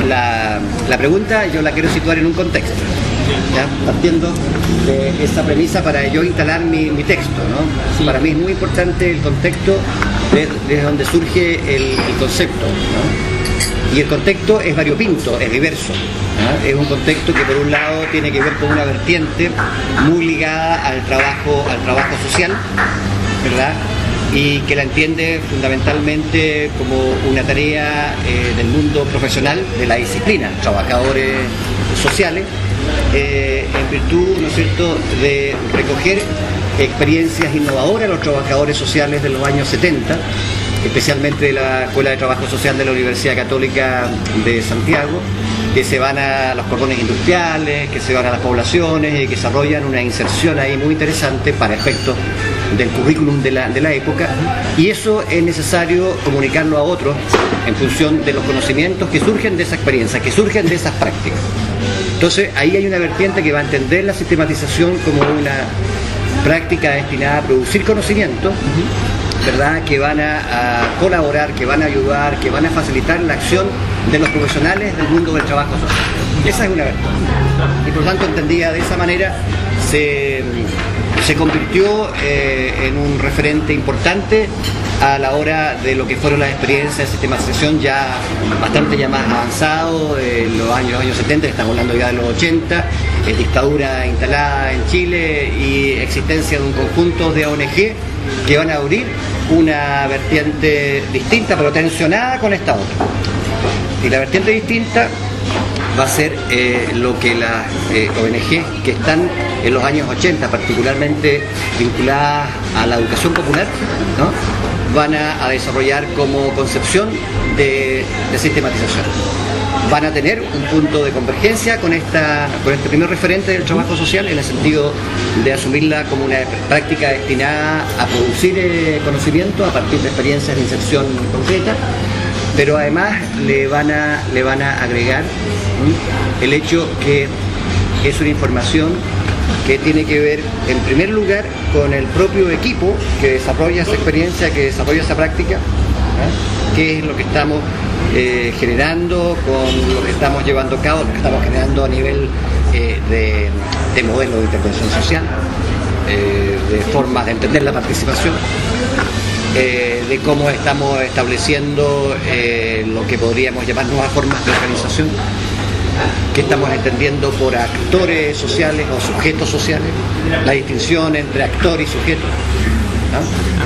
la pregunta yo la quiero situar en un contexto, ¿ya? Partiendo de esa premisa para yo instalar mi texto, ¿no? Sí. Para mí es muy importante el contexto desde donde surge el concepto, ¿no? Y el contexto es variopinto, es diverso, ¿no? Es un contexto que por un lado tiene que ver con una vertiente muy ligada al trabajo social, ¿verdad? Y que la entiende fundamentalmente como una tarea del mundo profesional de la disciplina, trabajadores sociales, en virtud, ¿no es cierto?, de recoger experiencias innovadoras de los trabajadores sociales de los años 70, especialmente de la Escuela de Trabajo Social de la Universidad Católica de Santiago, que se van a los cordones industriales, que se van a las poblaciones y que desarrollan una inserción ahí muy interesante para efectos del currículum de la época, y eso es necesario comunicarlo a otros en función de los conocimientos que surgen de esa experiencia, que surgen de esas prácticas. Entonces ahí hay una vertiente que va a entender la sistematización como una práctica destinada a producir conocimiento, ¿verdad?, que van a colaborar, que van a ayudar, que van a facilitar la acción de los profesionales del mundo del trabajo social. Esa es una vertiente. Y por lo tanto, entendida de esa manera, se convirtió en un referente importante a la hora de lo que fueron las experiencias de sistematización ya bastante ya más avanzado, en los años 70, estamos hablando ya de los 80, dictadura instalada en Chile y existencia de un conjunto de ONG que van a abrir una vertiente distinta pero tensionada con esta otra. Y la vertiente distinta va a ser lo que las ONG que están en los años 80, particularmente vinculadas a la educación popular, ¿no?, van a desarrollar como concepción de sistematización. Van a tener un punto de convergencia con este primer referente del trabajo social, en el sentido de asumirla como una práctica destinada a producir conocimiento a partir de experiencias de inserción concreta, pero además le van a agregar el hecho que es una información que tiene que ver, en primer lugar, con el propio equipo que desarrolla esa experiencia, que desarrolla esa práctica, ¿no?, qué es lo que estamos generando, con lo que estamos llevando a cabo, lo que estamos generando a nivel de modelo de intervención social, de formas de entender la participación, de cómo estamos estableciendo lo que podríamos llamar nuevas formas de organización, que estamos entendiendo por actores sociales o sujetos sociales, la distinción entre actor y sujeto, ¿no?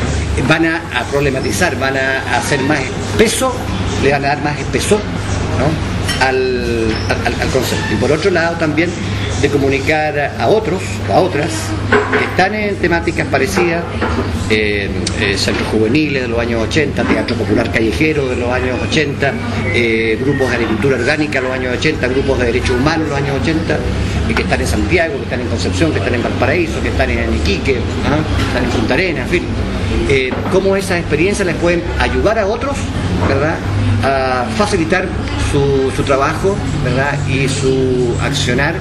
Van a problematizar, van a hacer más peso, le van a dar más espesor, ¿no?, al concepto. Y por otro lado también de comunicar a otros, a otras, que están en temáticas parecidas, centros juveniles de los años 80, teatro popular callejero de los años 80, grupos de agricultura orgánica de los años 80, grupos de derechos humanos de los años 80, que están en Santiago, que están en Concepción, que están en Valparaíso, que están en Iquique, ¿no?, están en Punta Arenas, en fin. Cómo esas experiencias les pueden ayudar a otros, ¿verdad?, a facilitar su trabajo, ¿verdad?, y su accionar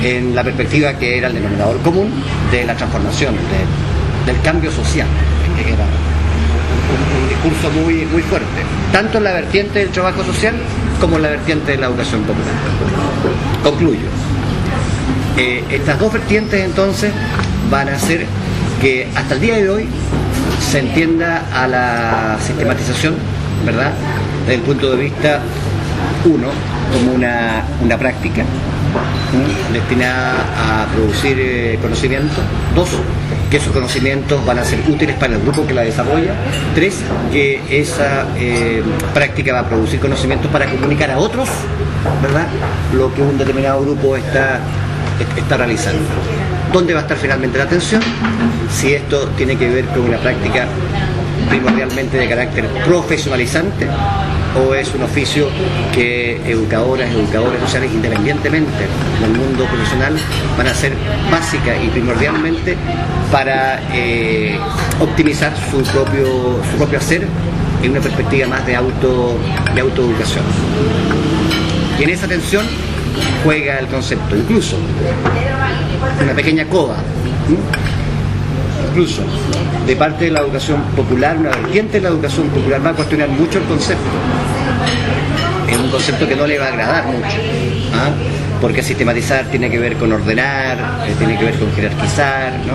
en la perspectiva que era el denominador común de la transformación, del cambio social, que era un discurso muy, muy fuerte, tanto en la vertiente del trabajo social como en la vertiente de la educación popular. Concluyo. Estas dos vertientes entonces van a hacer que hasta el día de hoy se entienda a la sistematización, ¿verdad?, desde el punto de vista, uno, como una práctica destinada a producir conocimiento. Dos, que esos conocimientos van a ser útiles para el grupo que la desarrolla. Tres, que esa práctica va a producir conocimientos para comunicar a otros, ¿verdad?, lo que un determinado grupo está realizando. ¿Dónde va a estar finalmente la atención? Si esto tiene que ver con una práctica primordialmente de carácter profesionalizante, o es un oficio que educadoras, educadores sociales, independientemente del mundo profesional, van a ser básica y primordialmente para optimizar su propio hacer en una perspectiva más de autoeducación. Y en esa tensión juega el concepto, incluso una pequeña coda, incluso de parte de la educación popular, una vertiente de la educación popular va a cuestionar mucho el concepto, es un concepto que no le va a agradar mucho, ¿ah? Porque sistematizar tiene que ver con ordenar, tiene que ver con jerarquizar, ¿no?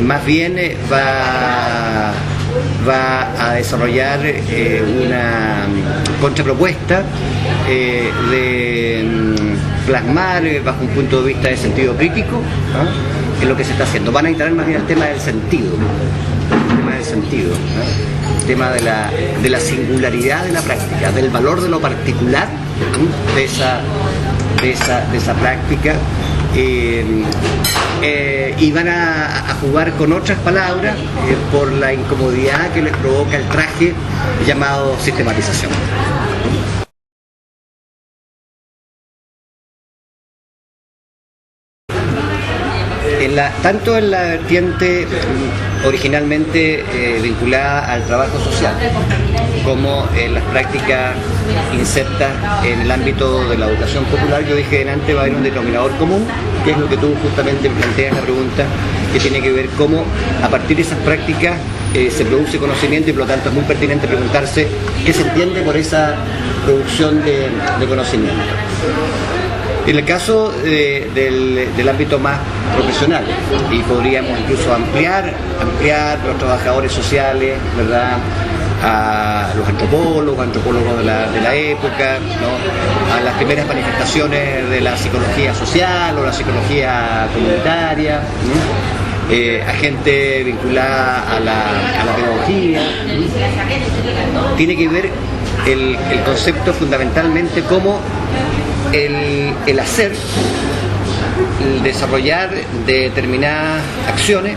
Más bien va a desarrollar una contrapropuesta de plasmar bajo un punto de vista de sentido crítico, ¿no? En lo que se está haciendo. Van a instalar más bien el tema del sentido, ¿no? El tema de la singularidad de la práctica, del valor de lo particular, ¿no? de esa práctica, y van a jugar con otras palabras por la incomodidad que les provoca el traje llamado sistematización. Tanto en la vertiente originalmente vinculada al trabajo social, como en las prácticas insertas en el ámbito de la educación popular, yo dije delante, va a haber un denominador común, que es lo que tú justamente planteas en la pregunta, que tiene que ver cómo a partir de esas prácticas se produce conocimiento, y por lo tanto es muy pertinente preguntarse qué se entiende por esa producción de conocimiento. En el caso del ámbito más profesional, y podríamos incluso ampliar los trabajadores sociales, ¿verdad?, a los antropólogos de la época, ¿no?, a las primeras manifestaciones de la psicología social o la psicología comunitaria, ¿no?, a gente vinculada a la pedagogía, ¿no? Tiene que ver el concepto fundamentalmente como el hacer, el desarrollar determinadas acciones,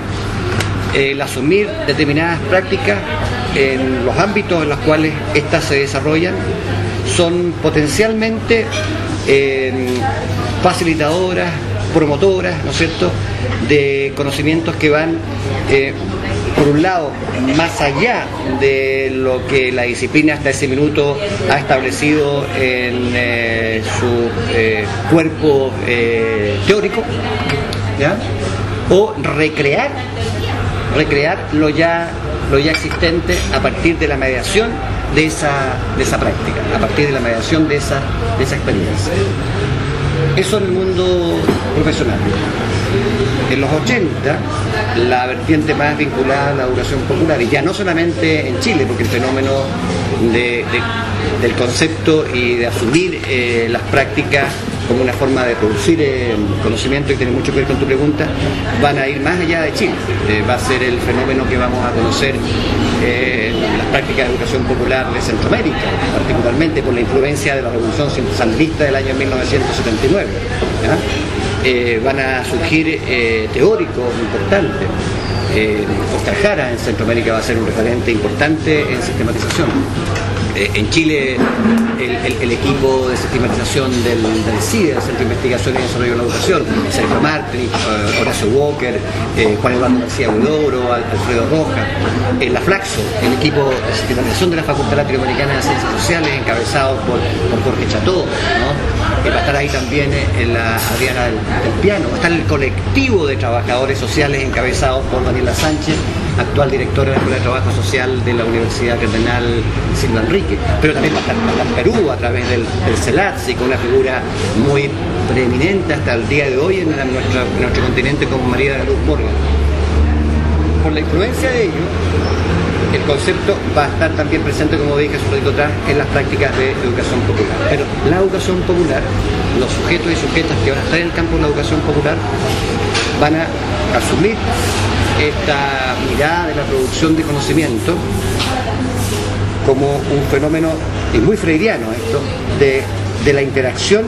el asumir determinadas prácticas en los ámbitos en los cuales éstas se desarrollan, son potencialmente facilitadoras, promotoras, ¿no es cierto?, de conocimientos que van, por un lado, más allá de lo que la disciplina hasta ese minuto ha establecido en su cuerpo teórico, ¿ya?, o recrear lo ya existente a partir de la mediación de esa práctica, a partir de la mediación de esa experiencia. Eso en el mundo profesional. En los 80, la vertiente más vinculada a la educación popular, y ya no solamente en Chile, porque el fenómeno del concepto y de asumir las prácticas como una forma de producir conocimiento, y tiene mucho que ver con tu pregunta, van a ir más allá de Chile. Va a ser el fenómeno que vamos a conocer en las prácticas de educación popular de Centroamérica, particularmente por la influencia de la revolución sandinista del año 1979. ¿Ya? Van a surgir teóricos importantes. Oscar Jara en Centroamérica va a ser un referente importante en sistematización. En Chile, el equipo de sistematización del CIDE, el Centro de Investigación y Desarrollo de la Educación, Sergio Martí, Horacio Walker, Juan Eduardo García Huidobro, Alfredo Rojas, la Flaxo, el equipo de sistematización de la Facultad Latinoamericana de Ciencias Sociales, encabezado por Jorge Cható, ¿no? Va a estar ahí también la Adriana del Piano, va a estar el colectivo de trabajadores sociales encabezados por Daniela Sánchez, actual directora de la Escuela de Trabajo Social de la Universidad Cardenal Silva Enrique, pero también va a estar Perú a través del CELATSI, con una figura muy preeminente hasta el día de hoy en nuestro continente, como María de la Luz Morgan. Por la influencia de ello, el concepto va a estar también presente, como dije hace un ratito atrás, en las prácticas de educación popular. Pero la educación popular, los sujetos y sujetas que van a estar en el campo de la educación popular, van a asumir esta mirada de la producción de conocimiento como un fenómeno, y muy freudiano esto, de la interacción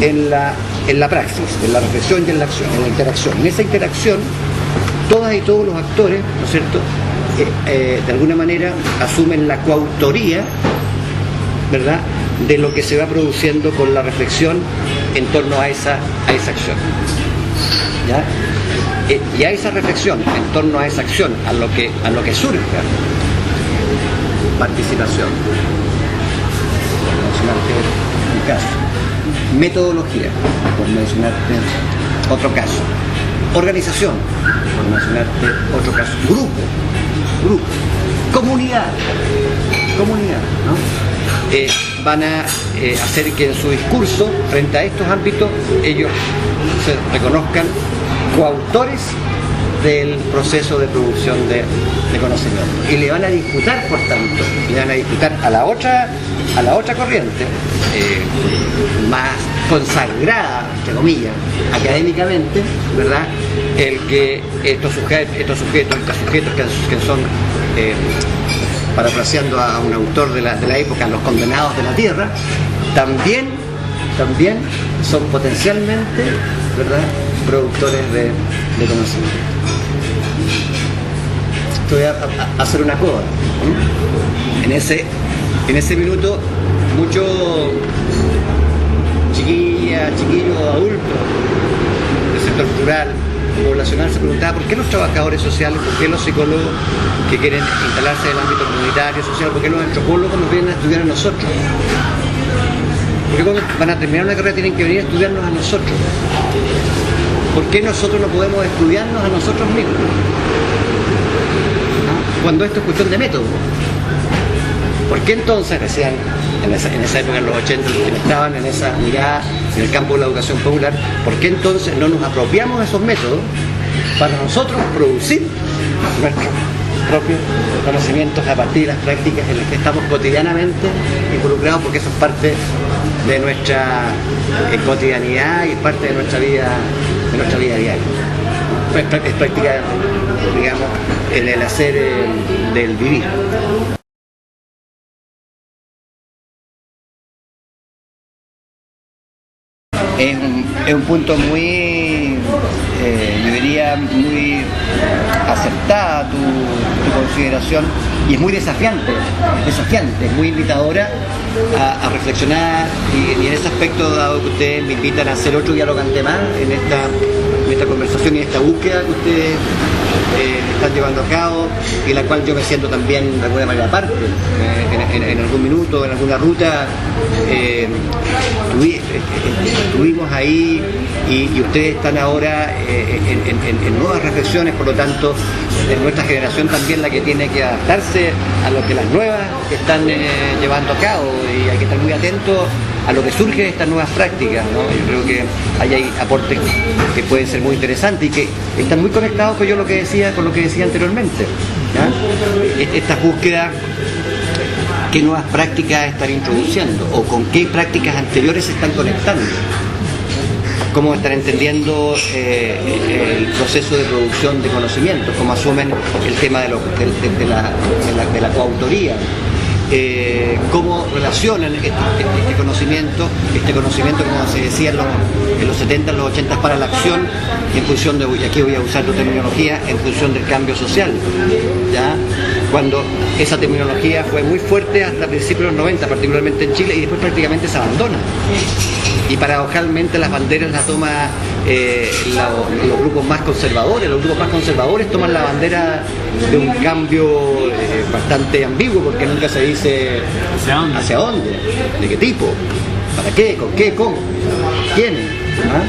en la praxis, en la reflexión y en la acción, en la interacción. En esa interacción, todas y todos los actores, ¿no es cierto?, de alguna manera asumen la coautoría, ¿verdad?, de lo que se va produciendo con la reflexión en torno a esa acción. ¿Ya? Y a esa reflexión en torno a esa acción, a lo que surja, participación, por mencionarte un caso, metodología, por mencionarte otro caso, organización, por mencionarte otro caso, grupo, comunidad, ¿no? van a hacer que en su discurso, frente a estos ámbitos, ellos se reconozcan coautores del proceso de producción de conocimiento. Y le van a disputar, por tanto, le van a disputar a la otra corriente, más consagrada, entre comillas, académicamente, ¿verdad? El que estos sujetos que son, parafraseando a un autor de la época, los condenados de la tierra, también son potencialmente, ¿verdad?, productores de conocimiento. Voy a hacer una coda. En ese minuto, muchos chiquillos, adultos del sector rural, poblacional, se preguntaba por qué los trabajadores sociales, por qué los psicólogos que quieren instalarse en el ámbito comunitario, social, por qué los antropólogos nos vienen a estudiar a nosotros. Porque cuando van a terminar una carrera tienen que venir a estudiarnos a nosotros. ¿Por qué nosotros no podemos estudiarnos a nosotros mismos? Cuando esto es cuestión de método. ¿Por qué entonces, decían en esa época, en los 80, que estaban en esa mirada en el campo de la educación popular, por qué entonces no nos apropiamos de esos métodos para nosotros producir nuestros propios conocimientos a partir de las prácticas en las que estamos cotidianamente involucrados, porque eso es parte de nuestra cotidianidad y es parte de nuestra vida diaria? Es práctica, digamos, en el hacer del vivir. Es un punto muy, yo diría, muy acertada tu consideración, y es muy desafiante, es muy invitadora a reflexionar, y en ese aspecto, dado que ustedes me invitan a hacer otro dialogante más en esta conversación y en esta búsqueda que ustedes están llevando a cabo, y la cual yo me siento también de alguna manera parte, en algún minuto, en alguna ruta, estuvimos ahí, y ustedes están ahora en nuevas reflexiones. Por lo tanto, es nuestra generación también la que tiene que adaptarse a lo que las nuevas están llevando a cabo, y hay que estar muy atentos a lo que surge de estas nuevas prácticas, ¿no? Yo creo que hay aportes que pueden ser muy interesantes y que están muy conectados con lo que decía anteriormente, ¿ya? Estas búsquedas, ¿qué nuevas prácticas están introduciendo? ¿O con qué prácticas anteriores se están conectando? ¿Cómo están entendiendo el proceso de producción de conocimiento? ¿Cómo asumen el tema de la coautoría? Cómo relacionan este conocimiento, como se decía en los 70, en los 80, para la acción, en función de, y aquí voy a usar tu terminología, en función del cambio social, ¿ya? Cuando esa terminología fue muy fuerte hasta principios de los 90, particularmente en Chile, y después prácticamente se abandona. Y paradojalmente las banderas las toman los grupos más conservadores. Los grupos más conservadores toman la bandera de un cambio bastante ambiguo, porque nunca se dice hacia dónde, de qué tipo, para qué, con qué, cómo, quién, ¿ah?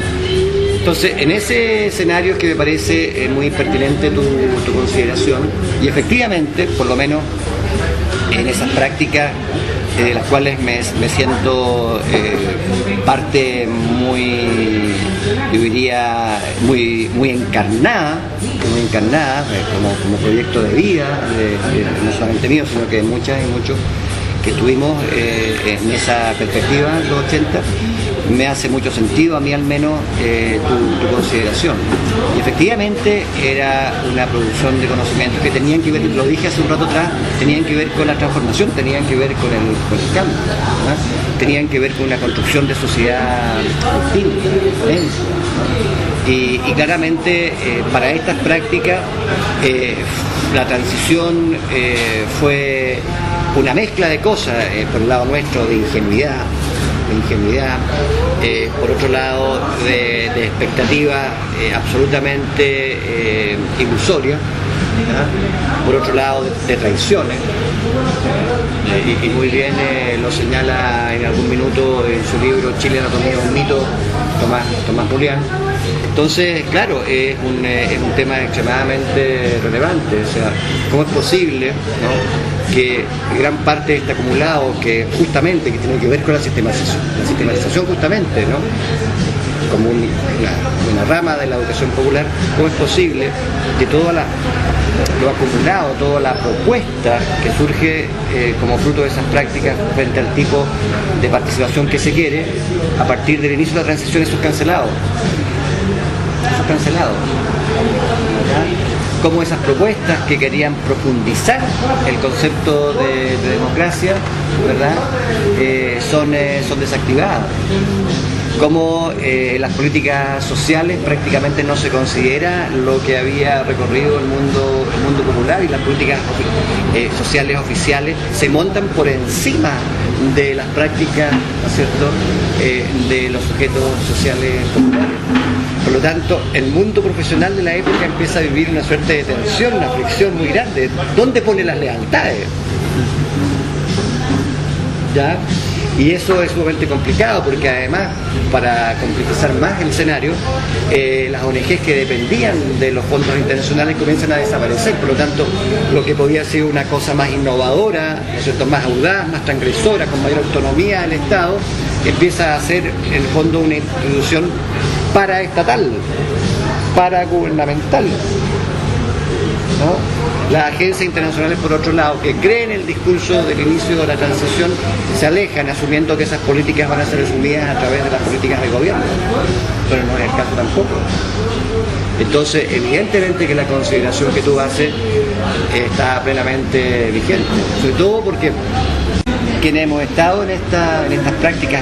Entonces, en ese escenario es que me parece muy pertinente tu consideración, y efectivamente, por lo menos en esas prácticas de las cuales me siento parte muy, yo diría, muy encarnada como proyecto de vida, no solamente mío, sino que de muchas y muchos que estuvimos en esa perspectiva en los 80, me hace mucho sentido, a mí al menos, tu consideración. Y efectivamente era una producción de conocimientos que tenían que ver, lo dije hace un rato atrás, tenían que ver con la transformación, tenían que ver con el cambio, ¿no? Tenían que ver con una construcción de sociedad distinta, diferente, ¿no? Y claramente para estas prácticas la transición fue una mezcla de cosas, por el lado nuestro de ingenuidad, por otro lado de expectativas absolutamente ilusorias, por otro lado de traiciones, y muy bien lo señala en algún minuto en su libro Chile, anatomía de un mito, Tomás Julián, Entonces, claro, es un tema extremadamente relevante. O sea, ¿cómo es posible, ¿no?, que gran parte de este acumulado, que justamente que tiene que ver con la sistematización justamente, ¿no?, como una rama de la educación popular, ¿cómo es posible que lo acumulado, toda la propuesta que surge como fruto de esas prácticas frente al tipo de participación que se quiere, a partir del inicio de la transición, eso es cancelado? Como esas propuestas que querían profundizar el concepto de democracia, ¿verdad?, son desactivadas. Como las políticas sociales prácticamente no se considera lo que había recorrido el mundo popular, y las políticas sociales oficiales se montan por encima de las prácticas, ¿no es cierto?, de los sujetos sociales populares. Por lo tanto, el mundo profesional de la época empieza a vivir una suerte de tensión, una fricción muy grande. ¿Dónde pone las lealtades? ¿Ya? Y eso es sumamente complicado, porque además, para complejizar más el escenario, las ONGs que dependían de los fondos internacionales comienzan a desaparecer. Por lo tanto, lo que podía ser una cosa más innovadora, ¿no es cierto?, más audaz, más transgresora, con mayor autonomía del Estado, empieza a ser en el fondo una institución paraestatal, paragubernamental, ¿no? Las agencias internacionales, por otro lado, que creen el discurso del inicio de la transición, se alejan asumiendo que esas políticas van a ser asumidas a través de las políticas de gobierno, pero no es el caso tampoco. Entonces, evidentemente que la consideración que tú haces está plenamente vigente, sobre todo porque quienes hemos estado en estas prácticas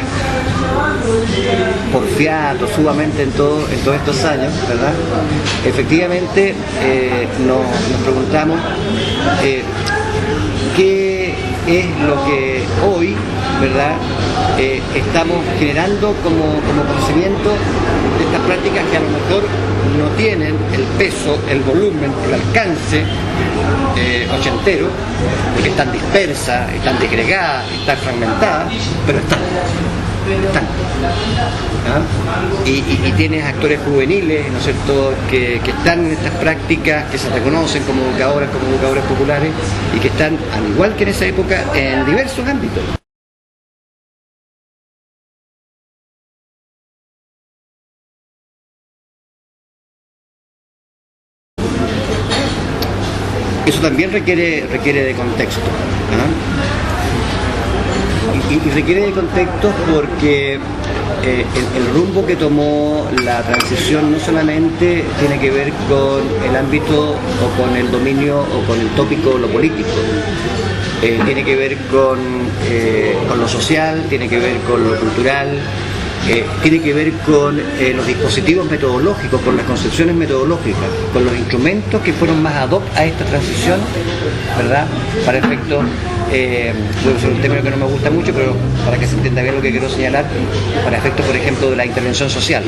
porfiados sumamente en todos estos años, ¿verdad? Efectivamente nos preguntamos qué es lo que hoy, ¿verdad?, estamos generando como conocimiento de estas prácticas que a lo mejor no tienen el peso, el volumen, el alcance ochentero, porque están dispersas, están disgregadas, están fragmentadas, pero están. ¿Ah? Y tienes actores juveniles, ¿no es cierto?, que están en estas prácticas, que se reconocen como educadores populares, y que están, al igual que en esa época, en diversos ámbitos. Eso también requiere de contexto, ¿ah? Y requiere de contexto porque el rumbo que tomó la transición no solamente tiene que ver con el ámbito o con el dominio o con el tópico, lo político, tiene que ver con lo social, tiene que ver con lo cultural, tiene que ver con los dispositivos metodológicos, con las concepciones metodológicas, con los instrumentos que fueron más ad hoc a esta transición, ¿verdad?, para efectos, voy a usar un término que no me gusta mucho, pero para que se entienda bien lo que quiero señalar, para efectos, por ejemplo, de la intervención social.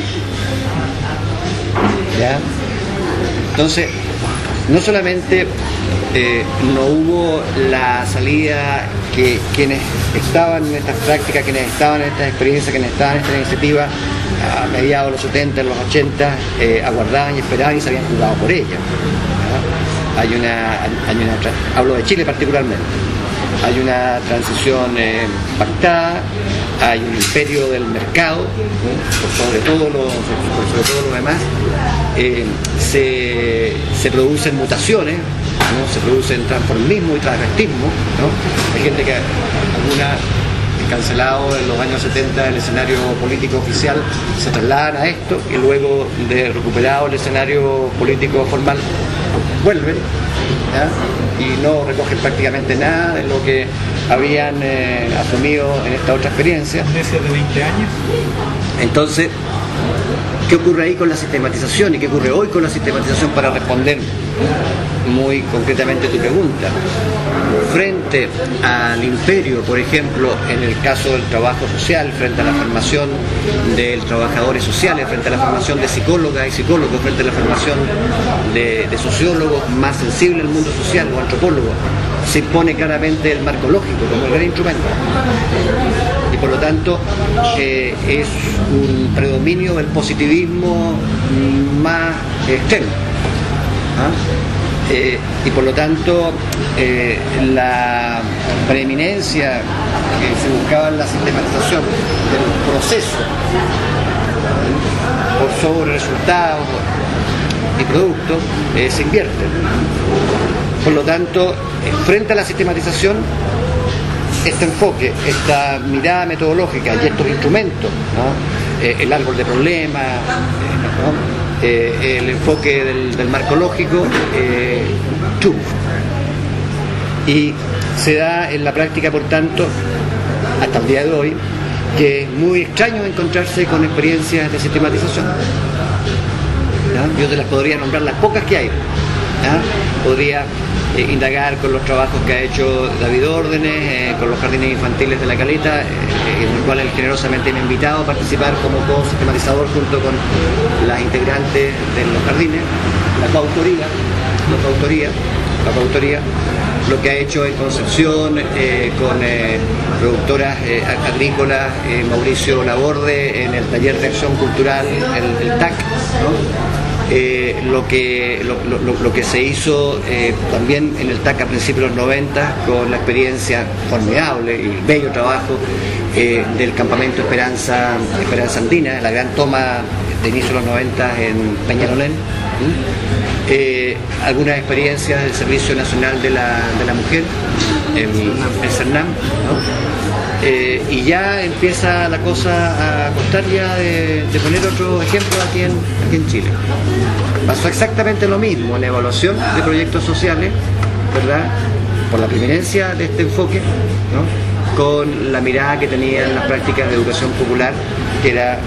¿Ya? Entonces, no solamente no hubo la salida que quienes estaban en estas prácticas, quienes estaban en estas experiencias, quienes estaban en esta iniciativa a mediados de los 70, en los 80, aguardaban y esperaban y se habían jugado por ella. Hablo de Chile particularmente. Hay una transición pactada, hay un imperio del mercado, sobre todo lo demás, se producen mutaciones, ¿no?, se producen transformismo y travestismo, ¿no? Hay gente que alguna cancelado en los años 70 el escenario político oficial, se trasladan a esto y luego de recuperado el escenario político formal vuelven, ¿ya?, y no recogen prácticamente nada de lo que habían asumido en esta otra experiencia. ¿Amnesia de 20 años? Entonces, ¿qué ocurre ahí con la sistematización y qué ocurre hoy con la sistematización para responder muy concretamente tu pregunta. Frente al imperio, por ejemplo, en el caso del trabajo social, frente a la formación de trabajadores sociales, frente a la formación de psicólogas y psicólogos, frente a la formación de sociólogos más sensibles al mundo social o antropólogos, se impone claramente el marco lógico como el gran instrumento. Y por lo tanto es un predominio del positivismo más extremo. Y por lo tanto la preeminencia que se buscaba en la sistematización del proceso por sobre resultados y productos se invierte. Por lo tanto, frente a la sistematización, este enfoque, esta mirada metodológica y estos instrumentos, ¿no? El árbol de problemas, ¿no? El enfoque del marco lógico, triunfa. Y se da en la práctica, por tanto, hasta el día de hoy, que es muy extraño encontrarse con experiencias de sistematización. ¿Ya? Yo te las podría nombrar las pocas que hay. ¿Ya? Podría indagar con los trabajos que ha hecho David Órdenes, con los jardines infantiles de La Caleta, en el cual él generosamente me ha invitado a participar como co-sistematizador junto con las integrantes de los jardines, la coautoría, lo que ha hecho en Concepción con productoras agrícolas, Mauricio Laborde en el taller de acción cultural, el TAC, ¿no? Lo que se hizo también en el TAC a principios de los 90 con la experiencia formidable y bello trabajo del campamento Esperanza Andina, la gran toma de inicio de los 90 en Peñalolén. Algunas experiencias del Servicio Nacional de la Mujer, el CERNAM, ¿no? Y ya empieza la cosa a costar ya de poner otro ejemplo aquí en Chile. Pasó exactamente lo mismo en la evaluación de proyectos sociales, ¿verdad? Por la preeminencia de este enfoque, ¿no? Con la mirada que tenían las prácticas de educación popular, que era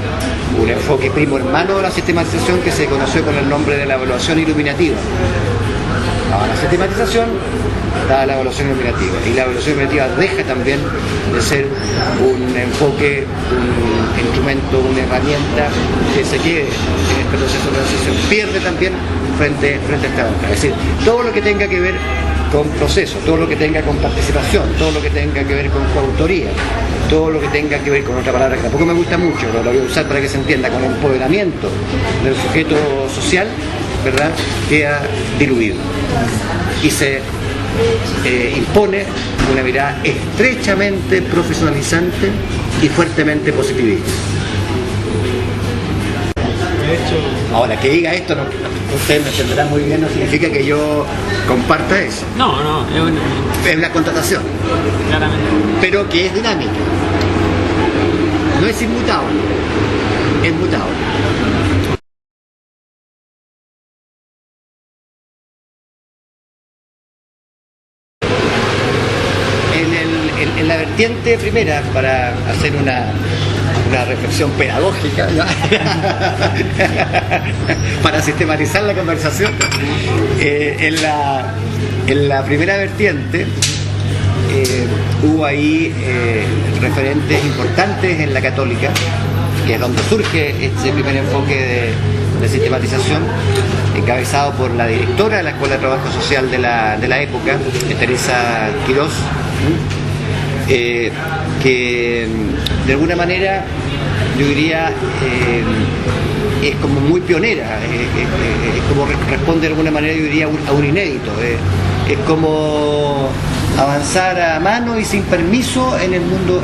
un enfoque primo hermano de la sistematización que se conoció con el nombre de la evaluación iluminativa. Ahora, la sistematización da la evaluación iluminativa, y la evaluación iluminativa deja también de ser un enfoque, un instrumento, una herramienta que se quede en este proceso de transición, pierde también frente a esta otra. Es decir, todo lo que tenga que ver con proceso, todo lo que tenga con participación, todo lo que tenga que ver con coautoría, todo lo que tenga que ver con otra palabra que tampoco me gusta mucho, pero la voy a usar para que se entienda, con empoderamiento del sujeto social, ¿verdad?, queda diluido y se impone una mirada estrechamente profesionalizante y fuertemente positivista. Ahora, que diga esto, no, ustedes me entenderán muy bien, no significa que yo comparta eso. No, es una contratación. Claramente. Pero que es dinámica. No es inmutable, es mutable. En la vertiente primera, para hacer una reflexión pedagógica, ¿no? Para sistematizar la conversación, en la primera vertiente hubo ahí referentes importantes en la católica, que es donde surge este primer enfoque de sistematización, encabezado por la directora de la Escuela de Trabajo Social de la época, Teresa Quirós, que de alguna manera yo diría es como muy pionera, es como responde de alguna manera, yo diría, a un inédito, es como avanzar a mano y sin permiso en el mundo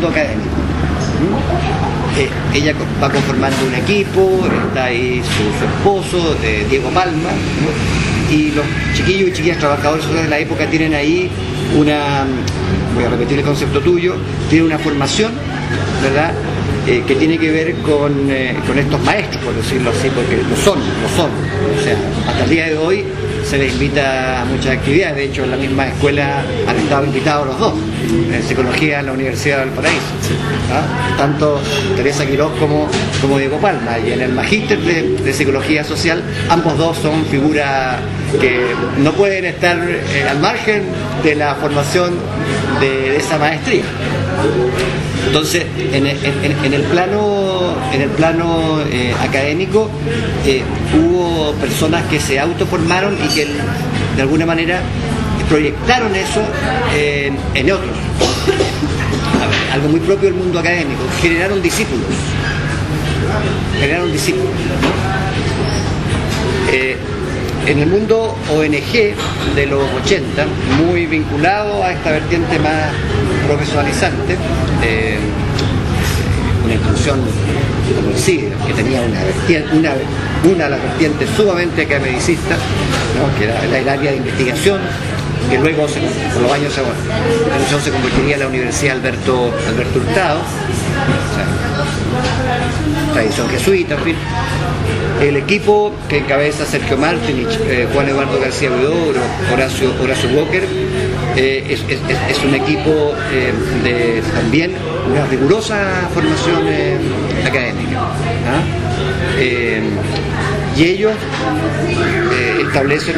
académico. Ella va conformando un equipo, está ahí su esposo, Diego Palma, ¿no? Y los chiquillos y chiquillas trabajadores sociales de la época tienen ahí voy a repetir el concepto tuyo, tiene una formación, ¿verdad?, que tiene que ver con estos maestros, por decirlo así, porque lo son. O sea, hasta el día de hoy se les invita a muchas actividades. De hecho, en la misma escuela han estado invitados los dos, en psicología en la Universidad del Paraíso. ¿Ah? Tanto Teresa Quirós como Diego Palma. Y en el magíster de psicología social, ambos dos son figuras que no pueden estar al margen de la formación de esa maestría. Entonces, en el plano académico hubo personas que se autoformaron y que de alguna manera proyectaron eso en otros. Algo muy propio del mundo académico, generaron discípulos. En el mundo ONG de los 80, muy vinculado a esta vertiente más profesionalizante, una institución como el CIDE, que tenía una de las vertientes sumamente academicista, ¿no? Que era el área de investigación, que luego por los años la institución se convertiría en la Universidad Alberto Hurtado, o sea, tradición jesuita, en fin. El equipo que encabeza Sergio Martinich, Juan Eduardo García Huidobro, Horacio Walker, es un equipo de también una rigurosa formación académica. ¿Ah? Y ellos establecen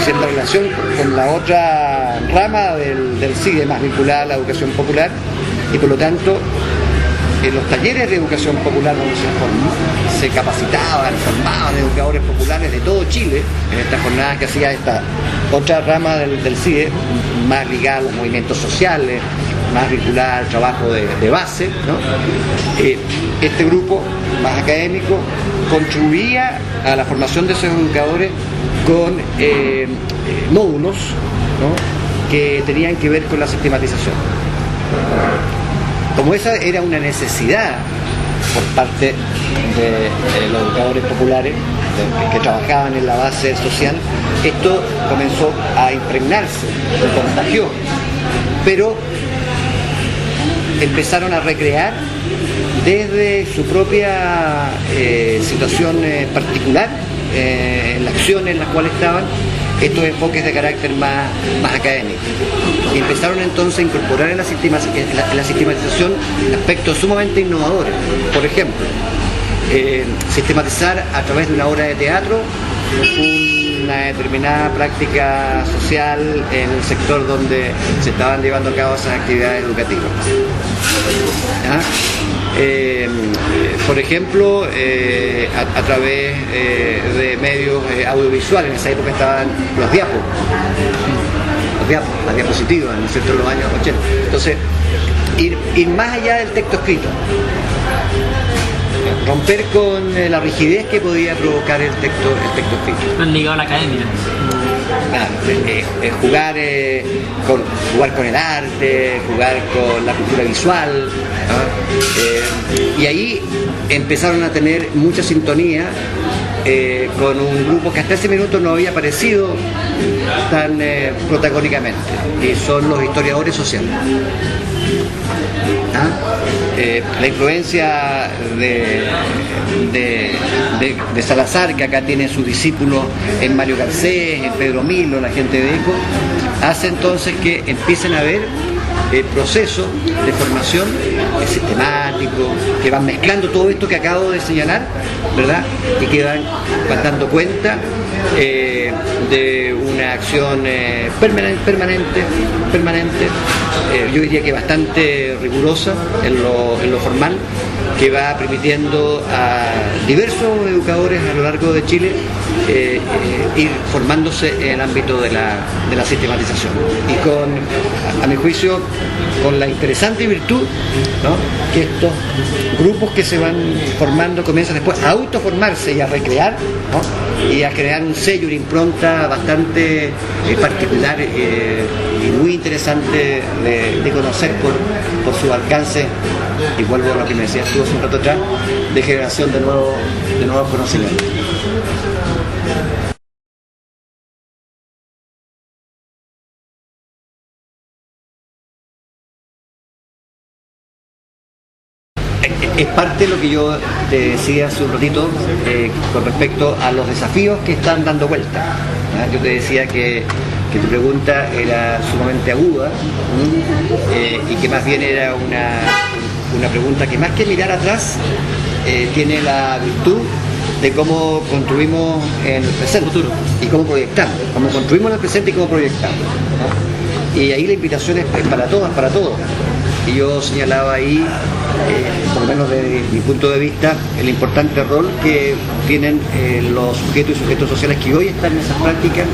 cierta relación con la otra rama del CIDE, más vinculada a la educación popular, y por lo tanto en los talleres de educación popular donde se capacitaban, formaban educadores populares de todo Chile, en estas jornadas que hacía esta otra rama del CIDE, más ligada a los movimientos sociales, más vinculada al trabajo de base, ¿no? Este grupo más académico contribuía a la formación de esos educadores con módulos, ¿no? Que tenían que ver con la sistematización. Como esa era una necesidad por parte de los educadores populares que trabajaban en la base social, esto comenzó a impregnarse, se contagió, pero empezaron a recrear desde su propia situación particular, en la acción en la cual estaban, estos enfoques de carácter más académico. Y empezaron entonces a incorporar en la sistematización aspectos sumamente innovadores. Por ejemplo, sistematizar a través de una obra de teatro una determinada práctica social en el sector donde se estaban llevando a cabo esas actividades educativas. ¿Ah? Por ejemplo, a través de medios audiovisuales. En esa época estaban los diapos, las diapositivas, en el centro de los años 80. Entonces, ir más allá del texto escrito, romper con la rigidez que podía provocar el texto escrito. Han ligado a la academia. Jugar con el arte, jugar con la cultura visual, ¿no? Y ahí empezaron a tener mucha sintonía con un grupo que hasta ese minuto no había aparecido tan protagónicamente, y son los historiadores sociales. La influencia de Salazar, que acá tiene sus discípulos en Mario Garcés, en Pedro Milo, la gente de ECO, hace entonces que empiecen a haber procesos de formación sistemático, que van mezclando todo esto que acabo de señalar, ¿verdad? Y que van dando cuenta de una acción permanente, yo diría que bastante rigurosa en lo formal, que va permitiendo a diversos educadores a lo largo de Chile ir formándose en el ámbito de la sistematización. Y a mi juicio, con la interesante virtud, ¿no?, que estos grupos que se van formando comienzan después a autoformarse y a recrear, ¿no?, y a crear un sello, una impronta bastante particular y muy interesante de conocer por su alcance, y vuelvo a lo que me decías tú hace un rato atrás, de generación de nuevos conocimientos. es parte de lo que yo te decía hace un ratito con respecto a los desafíos que están dando vuelta. Yo te decía que tu pregunta era sumamente aguda y que más bien era una pregunta que más que mirar atrás tiene la virtud de cómo construimos en el presente y cómo proyectamos, cómo construimos en el presente y cómo proyectamos, ¿no? Y ahí la invitación es para todas, para todos. Y yo señalaba ahí, por lo menos desde mi punto de vista, el importante rol que tienen los sujetos y sujetos sociales que hoy están en esas prácticas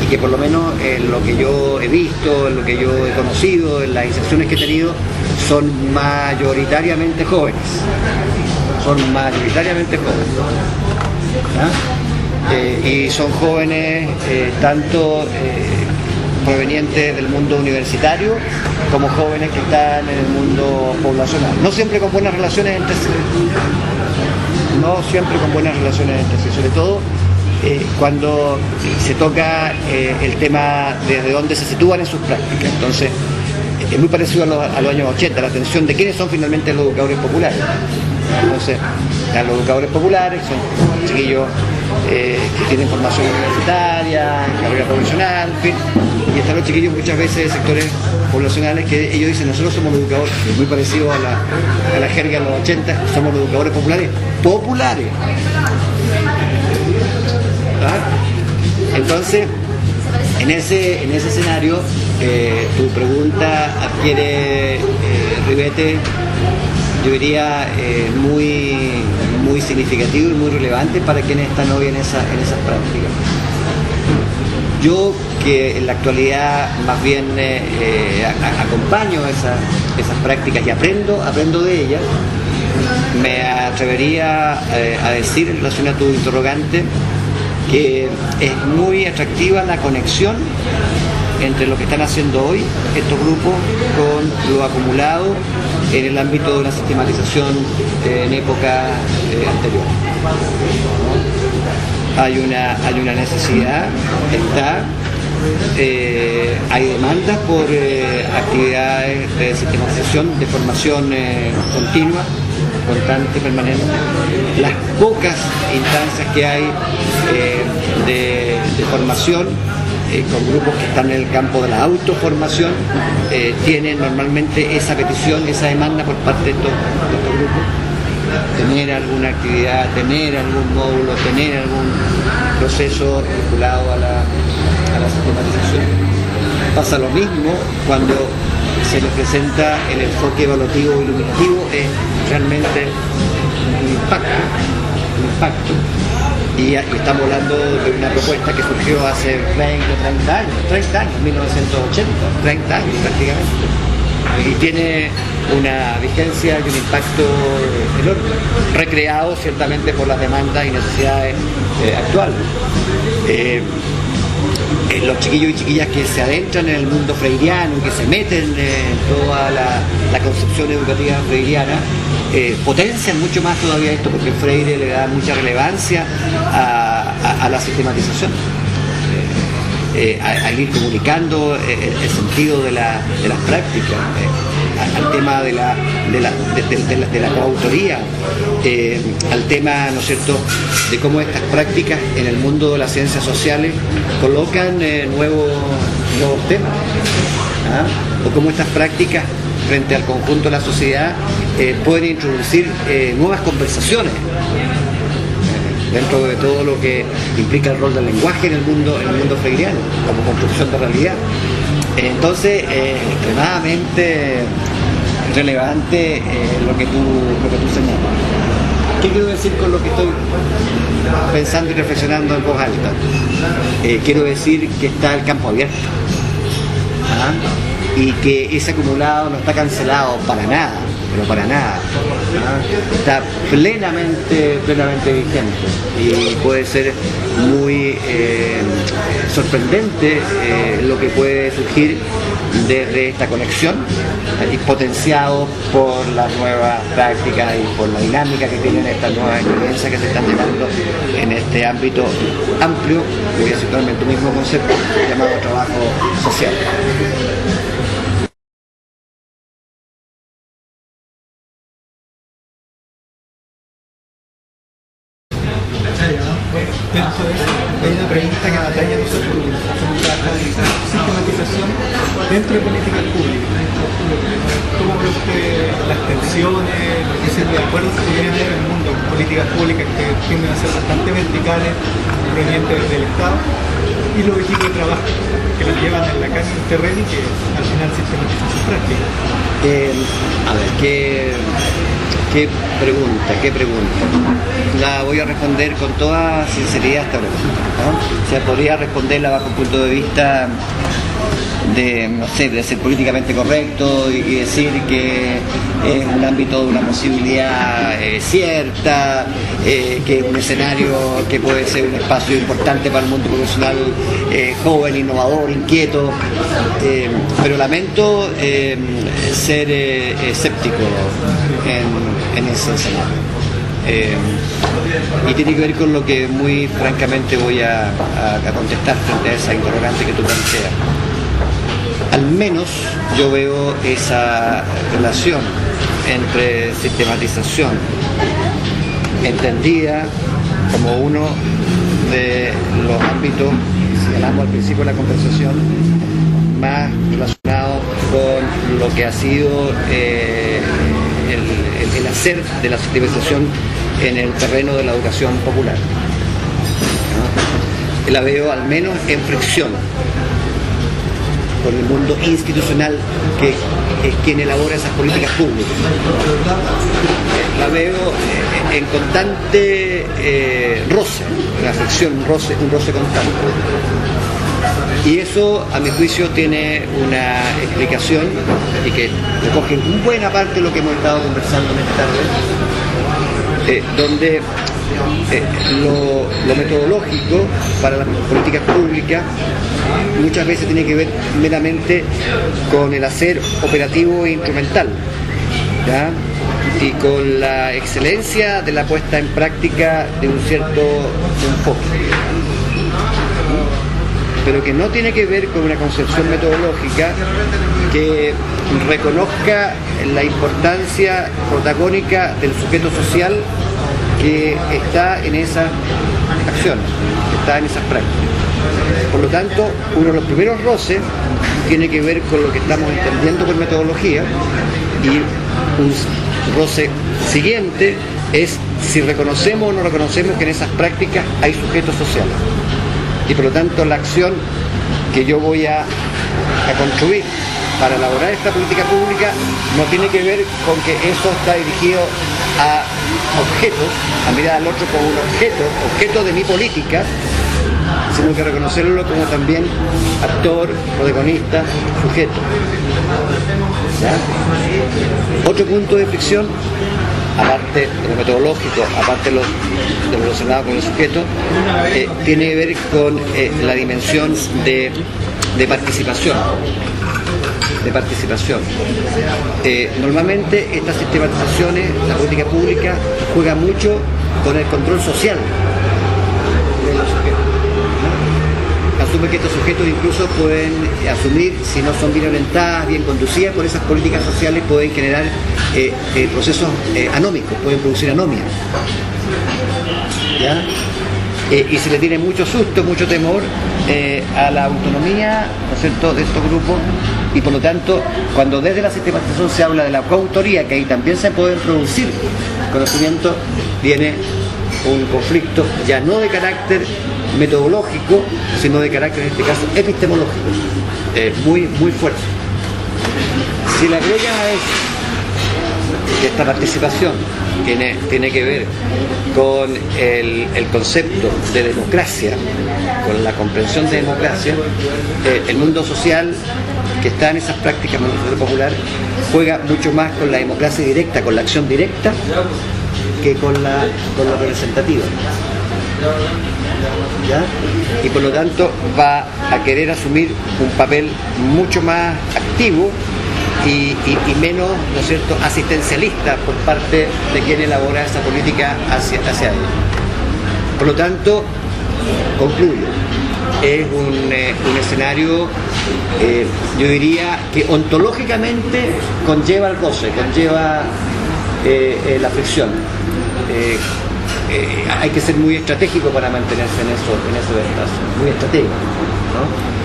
y que por lo menos en lo que yo he visto, en lo que yo he conocido, en las inserciones que he tenido, son mayoritariamente jóvenes. Son mayoritariamente jóvenes. Y son jóvenes tanto provenientes del mundo universitario como jóvenes que están en el mundo poblacional. No siempre con buenas relaciones entre sí. No siempre con buenas relaciones entre sí. Sobre todo cuando se toca el tema desde dónde se sitúan en sus prácticas. Entonces, es muy parecido a los años 80, la atención de quiénes son finalmente los educadores populares. Entonces, los educadores populares son chiquillos que tienen formación universitaria, carrera profesional, en fin, y están los chiquillos muchas veces de sectores poblacionales que ellos dicen, nosotros somos los educadores, muy parecido a la jerga de los 80, somos los educadores populares, ¿ah? Entonces, en ese escenario, tu pregunta adquiere ribete, yo diría, muy significativo y muy relevante para quienes están hoy en esas prácticas. Yo, que en la actualidad más bien acompaño esas prácticas y aprendo de ellas, me atrevería a decir en relación a tu interrogante que es muy atractiva la conexión entre lo que están haciendo hoy estos grupos con lo acumulado en el ámbito de una sistematización en época anterior. Hay una necesidad, hay demandas por actividades de sistematización, de formación continua, constante, permanente. Las pocas instancias que hay de formación con grupos que están en el campo de la autoformación tienen normalmente esa petición, esa demanda por parte de estos grupos, tener alguna actividad, tener algún módulo, tener algún proceso vinculado a la sistematización. Pasa lo mismo cuando se les presenta el enfoque evaluativo iluminativo, es realmente un impacto. Y estamos hablando de una propuesta que surgió hace 20, 30 años, 1980, 30 años prácticamente. Y tiene una vigencia y un impacto enorme, recreado ciertamente por las demandas y necesidades actuales. Los chiquillos y chiquillas que se adentran en el mundo freiriano, que se meten en toda la concepción educativa freiriana, potencian mucho más todavía esto, porque Freire le da mucha relevancia a la sistematización, al ir comunicando el sentido de las prácticas, al tema de la coautoría, al tema, ¿no es cierto?, de cómo estas prácticas en el mundo de las ciencias sociales colocan nuevos temas, o cómo estas prácticas frente al conjunto de la sociedad pueden introducir nuevas conversaciones dentro de todo lo que implica el rol del lenguaje en el mundo freiriano como construcción de realidad. Entonces, extremadamente relevante lo que tú señalas. ¿Qué quiero decir con lo que estoy pensando y reflexionando en voz alta? Quiero decir que está el campo abierto, y que ese acumulado no está cancelado para nada, pero para nada, está plenamente vigente y puede ser muy sorprendente lo que puede surgir desde esta conexión y potenciado por las nuevas prácticas y por la dinámica que tienen estas nuevas experiencias que se están llevando en este ámbito amplio, voy a situarme en tu mismo concepto, llamado trabajo social. Bueno, dentro de eso hay una pregunta que atañe a nosotros, sistematización dentro de políticas públicas. ¿Cómo ve usted las tensiones, los diseños de acuerdos que tienen en el mundo, políticas públicas que tienden a ser bastante verticales, provenientes del Estado, y los equipos de trabajo que las llevan en la calle, en el terreno y que al final sistematizan sus prácticas? A ver, ¿qué pregunta? La voy a responder con toda sinceridad esta pregunta, ¿no? O sea, podría responderla bajo un punto de vista de, no sé, de ser políticamente correcto y decir que es un ámbito de una posibilidad cierta, que es un escenario que puede ser un espacio importante para el mundo profesional joven, innovador, inquieto, pero lamento ser escéptico en ese escenario. Y tiene que ver con lo que muy francamente voy a contestar frente a esa interrogante que tú planteas. Al menos yo veo esa relación entre sistematización entendida como uno de los ámbitos, señalamos al principio de la conversación, más relacionados con lo que ha sido el hacer de la sistematización en el terreno de la educación popular, ¿no? La veo al menos en fricción con el mundo institucional, que es quien elabora esas políticas públicas. La veo en constante roce, una fricción, un roce constante. Y eso, a mi juicio, tiene una explicación y que recoge en buena parte de lo que hemos estado conversando en esta tarde, donde lo metodológico para las políticas públicas muchas veces tiene que ver meramente con el hacer operativo e instrumental, ¿ya? Y con la excelencia de la puesta en práctica de un cierto enfoque, pero que no tiene que ver con una concepción metodológica que reconozca la importancia protagónica del sujeto social que está en esas acciones, que está en esas prácticas. Por lo tanto, uno de los primeros roces tiene que ver con lo que estamos entendiendo por metodología, y un roce siguiente es si reconocemos o no reconocemos que en esas prácticas hay sujetos sociales. Y por lo tanto la acción que yo voy a construir para elaborar esta política pública no tiene que ver con que eso está dirigido a objetos, a mirar al otro como un objeto de mi política, sino que reconocerlo como también actor, protagonista, sujeto. ¿Ya? Otro punto de fricción, aparte de lo metodológico, aparte de lo relacionado con el sujeto, tiene que ver con la dimensión de participación. Normalmente estas sistematizaciones, la política pública juega mucho con el control social de los sujetos. Asume que estos sujetos incluso pueden asumir, si no son bien orientadas, bien conducidas por esas políticas sociales, pueden generar procesos anómicos, pueden producir anomia, ¿ya? Y se le tiene mucho susto, mucho temor a la autonomía, ¿no es cierto?, de estos grupos, y por lo tanto, cuando desde la sistematización se habla de la coautoría, que ahí también se pueden producir conocimientos, viene un conflicto ya no de carácter metodológico, sino de carácter, en este caso, epistemológico, muy fuerte. Si le agrega a eso que esta participación tiene que ver con el concepto de democracia, con la comprensión de democracia, el mundo social que está en esas prácticas popular juega mucho más con la democracia directa, con la acción directa, que con lo representativo, ¿ya? Y por lo tanto va a querer asumir un papel mucho más activo y menos, ¿no es cierto?, asistencialista por parte de quien elabora esa política hacia ella. Por lo tanto, concluyo, es un escenario, yo diría, que ontológicamente conlleva el roce, conlleva la fricción. hay que ser muy estratégico para mantenerse en esos espacios, muy estratégico, ¿no?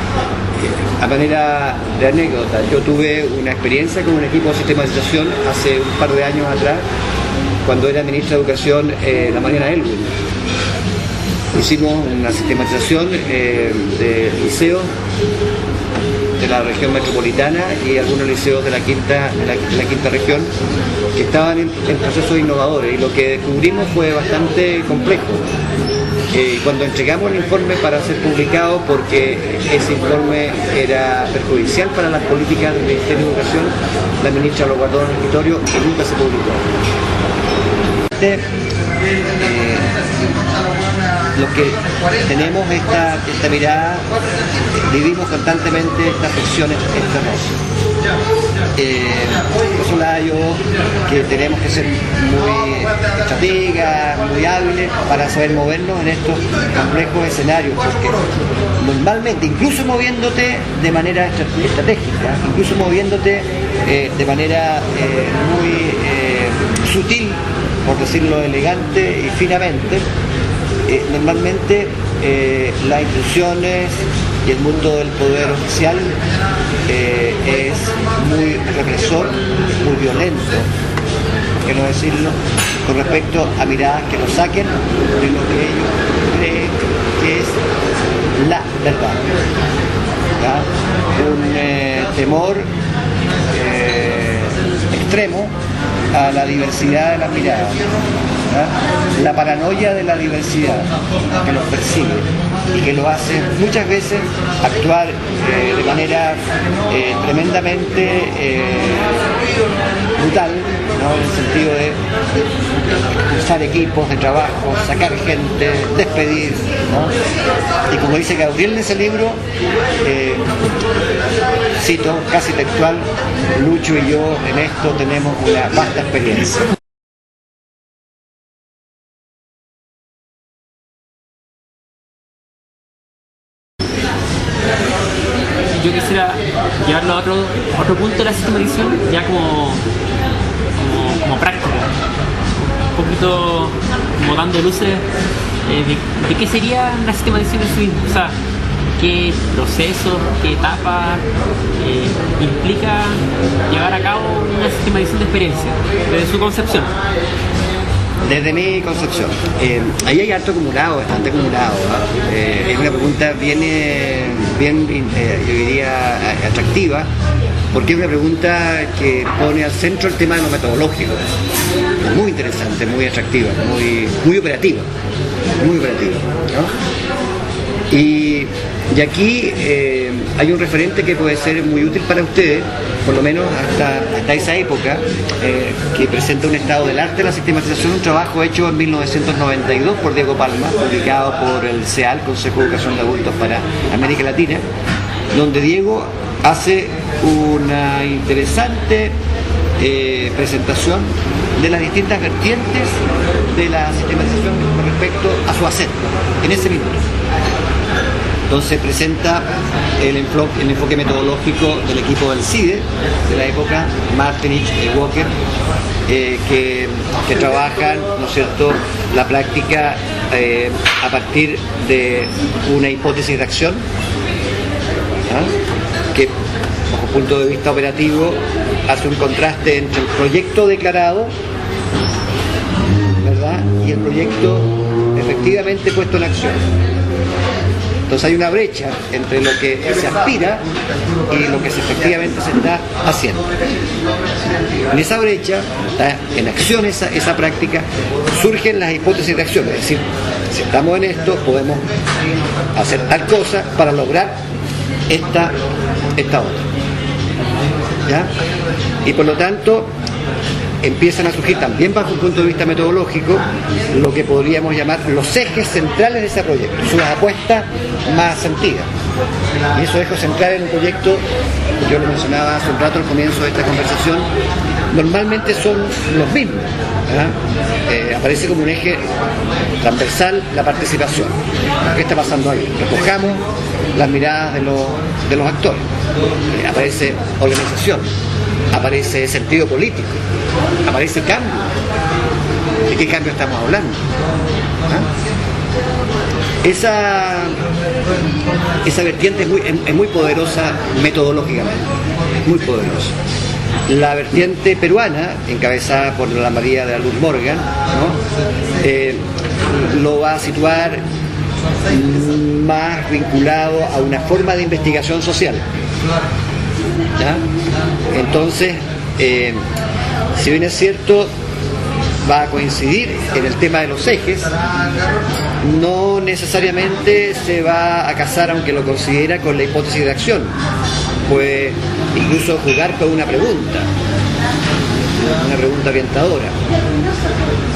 A manera de anécdota, yo tuve una experiencia con un equipo de sistematización hace un par de años atrás, cuando era ministra de Educación, la Mariana Elwin. Hicimos una sistematización de liceos de la región metropolitana y algunos liceos de la quinta región que estaban en procesos innovadores, y lo que descubrimos fue bastante complejo. Cuando entregamos el informe para ser publicado, porque ese informe era perjudicial para las políticas del Ministerio de Educación, la ministra lo guardó en el escritorio y nunca se publicó. Los que tenemos esta mirada, vivimos constantemente estas fricciones por eso la yo que tenemos que ser muy estrategas, muy hábiles para saber movernos en estos complejos escenarios, porque normalmente, incluso moviéndote de manera estratégica, incluso moviéndote de manera muy sutil, por decirlo elegante y finamente, normalmente las instituciones y el mundo del poder oficial es muy represor, muy violento, por qué no decirlo, con respecto a miradas que nos saquen de lo que ellos creen que es la verdad. ¿Ya? Un temor extremo a la diversidad de las miradas, ¿ya? La paranoia de la diversidad que los persigue y que lo hace muchas veces actuar de manera tremendamente brutal, ¿no? En el sentido de expulsar equipos de trabajo, sacar gente, despedir, ¿no? Y como dice Gabriel en ese libro, cito casi textual, Lucho y yo en esto tenemos una vasta experiencia. Yo quisiera llevarlo a otro punto de la sistematización, ya como práctica, un poquito como dando luces de qué sería la sistematización en sí misma, o sea, qué procesos, qué etapas implica llevar a cabo una sistematización de experiencia, desde su concepción. Desde mi concepción, ahí hay harto acumulado, bastante acumulado, ¿eh? Es una pregunta bien, yo diría, atractiva, porque es una pregunta que pone al centro el tema de lo metodológico. Es muy interesante, muy atractiva, muy operativa, ¿no? Y aquí hay un referente que puede ser muy útil para ustedes, por lo menos hasta esa época, que presenta un estado del arte de la sistematización, un trabajo hecho en 1992 por Diego Palma, publicado por el CEAL, Consejo de Educación de Adultos para América Latina, donde Diego hace una interesante presentación de las distintas vertientes de la sistematización con respecto a su hacer en ese minuto. Entonces presenta el enfoque metodológico del equipo del CIDE de la época, Martinich y Walker, que trabajan, ¿no es cierto?, la práctica a partir de una hipótesis de acción, ¿ah? Que bajo punto de vista operativo hace un contraste entre el proyecto declarado, ¿verdad?, y el proyecto efectivamente puesto en acción. Entonces hay una brecha entre lo que se aspira y lo que efectivamente se está haciendo. En esa brecha, en acción esa práctica, surgen las hipótesis de acción. Es decir, si estamos en esto, podemos hacer tal cosa para lograr esta otra. ¿Ya? Y por lo tanto, empiezan a surgir también bajo un punto de vista metodológico lo que podríamos llamar los ejes centrales de ese proyecto, sus apuestas más sentidas. Y esos ejes centrales en un proyecto, yo lo mencionaba hace un rato al comienzo de esta conversación, normalmente son los mismos. Aparece como un eje transversal la participación. ¿Qué está pasando ahí? Recojamos las miradas de los actores. Aparece organización, aparece sentido político, aparece cambio. ¿De qué cambio estamos hablando. Esa vertiente es muy poderosa metodológicamente, muy poderosa. La vertiente peruana, encabezada por la María de la Luz Morgan, ¿no? Lo va a situar más vinculado a una forma de investigación social. ¿Ya? Entonces, si bien es cierto, va a coincidir en el tema de los ejes, no necesariamente se va a casar, aunque lo considera, con la hipótesis de acción. Puede incluso jugar con una pregunta orientadora.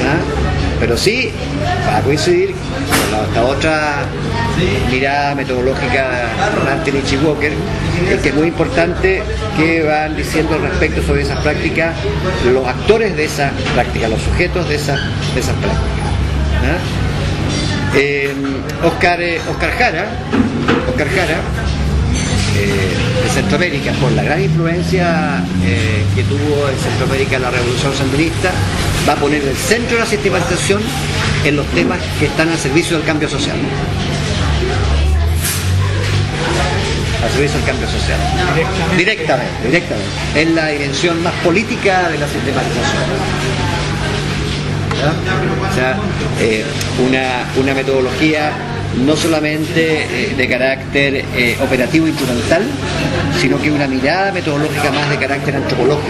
¿Ya? Pero sí va a coincidir con esta otra mirada metodológica de Martin y Walker, que es muy importante, que van diciendo al respecto sobre esas prácticas los actores de esas prácticas, los sujetos de esas prácticas. Oscar Jara de Centroamérica, por la gran influencia que tuvo en Centroamérica la Revolución Sandinista, va a poner el centro de la sistematización en los temas que están al servicio del cambio social. Al servicio del cambio social. Directamente. Es la dimensión más política de la sistematización. ¿Ya? O sea, una metodología no solamente de carácter operativo e instrumental, sino que una mirada metodológica más de carácter antropológico.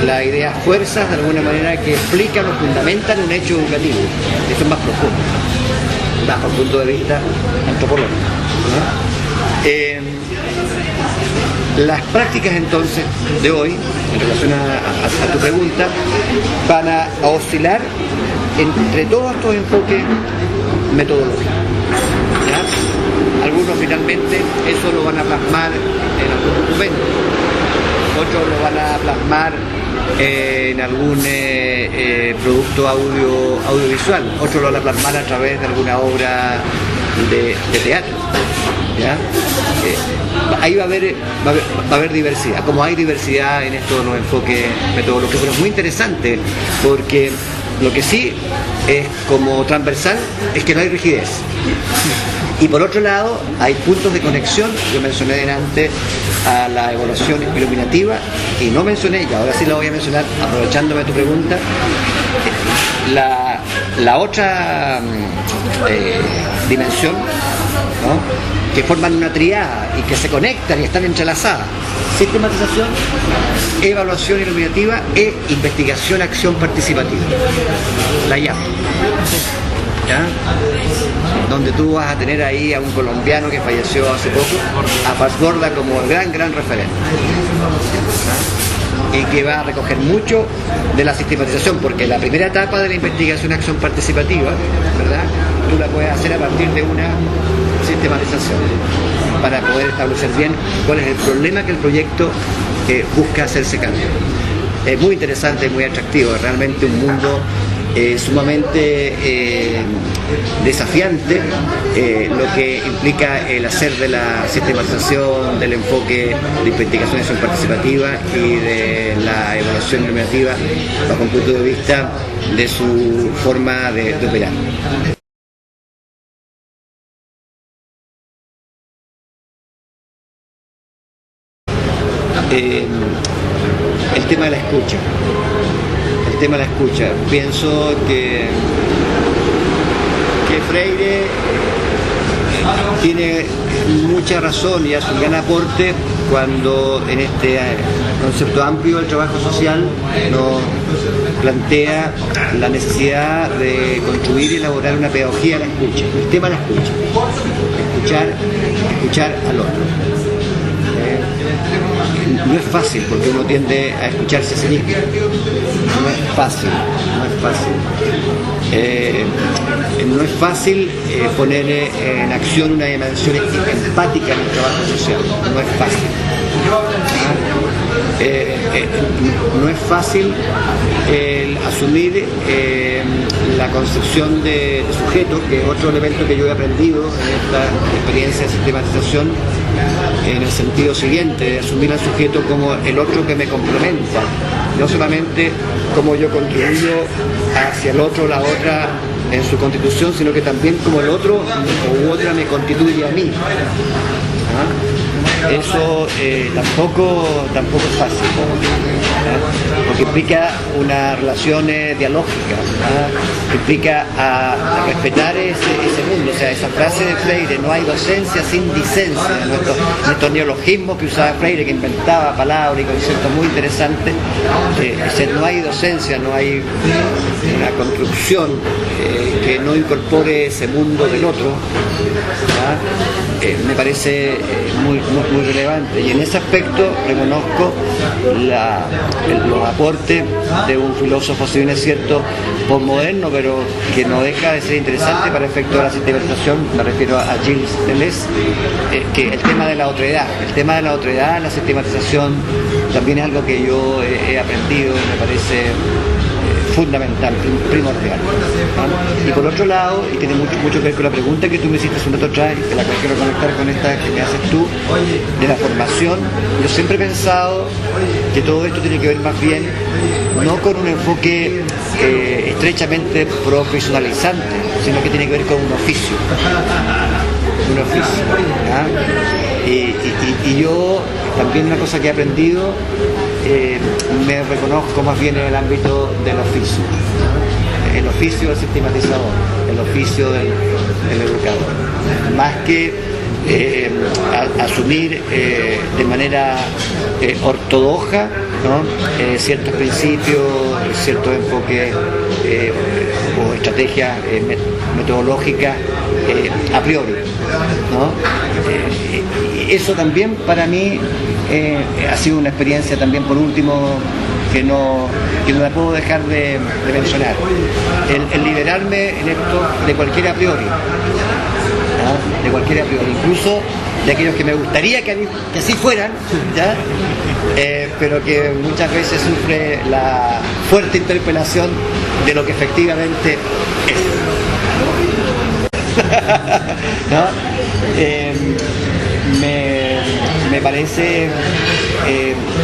Las ideas fuerzas, de alguna manera, que explican o fundamentan un hecho educativo. Esto es más profundo, bajo el punto de vista antropológico. Las prácticas entonces de hoy, en relación a tu pregunta, van a oscilar entre todos estos enfoques metodológicos. ¿Ya? Algunos finalmente eso lo van a plasmar en algún documento, otros lo van a plasmar en algún producto audiovisual, otros lo van a plasmar a través de alguna obra de teatro. ¿Ya? Ahí va a haber diversidad, como hay diversidad en estos los enfoques metodológicos, pero es muy interesante porque lo que sí es como transversal es que no hay rigidez. Y por otro lado, hay puntos de conexión. Yo mencioné delante a la evaluación iluminativa y no mencioné, y ahora sí la voy a mencionar aprovechándome de tu pregunta, la otra dimensión, ¿no? Que forman una triada y que se conectan y están entrelazadas: sistematización, evaluación iluminativa e investigación, acción participativa. La llamo. ¿Ya? Donde tú vas a tener ahí a un colombiano que falleció hace poco, a Paz Gorda, como el gran referente. Y que va a recoger mucho de la sistematización, porque la primera etapa de la investigación acción participativa, ¿verdad?, tú la puedes hacer a partir de una sistematización para poder establecer bien cuál es el problema que el proyecto busca hacerse cargo. Es muy interesante, muy atractivo, es realmente un mundo sumamente desafiante, lo que implica el hacer de la sistematización, del enfoque de investigación y acción participativa y de la evaluación iluminativa bajo un punto de vista de su forma de operar. El tema de la escucha. Pienso que Freire tiene mucha razón y hace un gran aporte cuando en este concepto amplio del trabajo social nos plantea la necesidad de construir y elaborar una pedagogía de la escucha. El tema de la escucha. Escuchar al otro. No es fácil, porque uno tiende a escucharse a sí mismo. No es fácil. No es fácil poner en acción una dimensión empática en el trabajo social. No es fácil. No es fácil asumir la concepción de sujeto, que es otro elemento que yo he aprendido en esta experiencia de sistematización, en el sentido siguiente, de asumir al sujeto como el otro que me complementa, no solamente como yo contribuyo hacia el otro o la otra en su constitución, sino que también como el otro u otra me constituye a mí. ¿Ah? Eso tampoco es fácil, porque implica una relación dialógica, implica a respetar ese mundo. O sea, esa frase de Freire, no hay docencia sin dicencia, nuestro neologismo que usaba Freire, que inventaba palabras y conceptos muy interesantes, no hay docencia, no hay una construcción que no incorpore ese mundo del otro. Me parece muy relevante, y en ese aspecto reconozco los aportes de un filósofo, si bien es cierto, posmoderno, pero que no deja de ser interesante para efecto de la sistematización. Me refiero a Gilles Deleuze, que el tema de la otredad en la sistematización también es algo que yo he aprendido y me parece fundamental, primordial. Y por otro lado, y tiene mucho que ver con la pregunta que tú me hiciste hace un rato atrás, y que la cual quiero conectar con esta que me haces tú, de la formación, yo siempre he pensado que todo esto tiene que ver más bien no con un enfoque estrechamente profesionalizante, sino que tiene que ver con un oficio. Y yo también, una cosa que he aprendido, me reconozco más bien en el ámbito del oficio, el oficio del sistematizador, el oficio del educador, más que asumir de manera ortodoxa, ¿no? Ciertos principios, ciertos enfoques o estrategias metodológicas a priori, ¿no? Eso también para mí ha sido una experiencia también, por último, que no la puedo dejar de mencionar. El liberarme en esto de cualquier a priori, ¿no? De cualquier a priori, incluso de aquellos que me gustaría que así fueran, ¿ya? Pero que muchas veces sufre la fuerte interpelación de lo que efectivamente es. ¿No? Me parece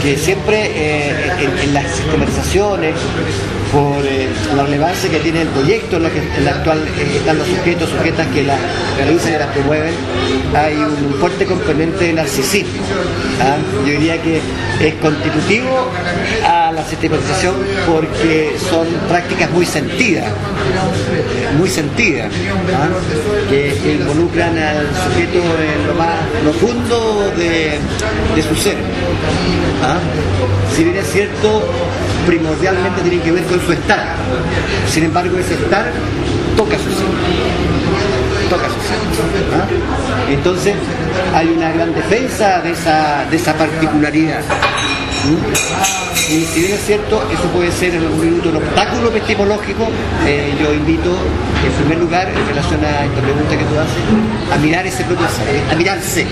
que siempre en las sistematizaciones, por la relevancia que tiene el proyecto en la actual están los sujetas que la realizan y las promueven, hay un fuerte componente de narcisismo. Yo diría que es constitutivo a la sistematización porque son prácticas muy sentidas, que involucran al sujeto en lo más profundo de su ser. Si bien es cierto, primordialmente tiene que ver con su estar. Sin embargo, ese estar toca su ser. Entonces hay una gran defensa de esa particularidad. Y si bien es cierto, eso puede ser en algún minuto un obstáculo epistemológico, yo invito, en primer lugar, en relación a esta pregunta que tú haces, a mirar ese propio ser, a mirarse.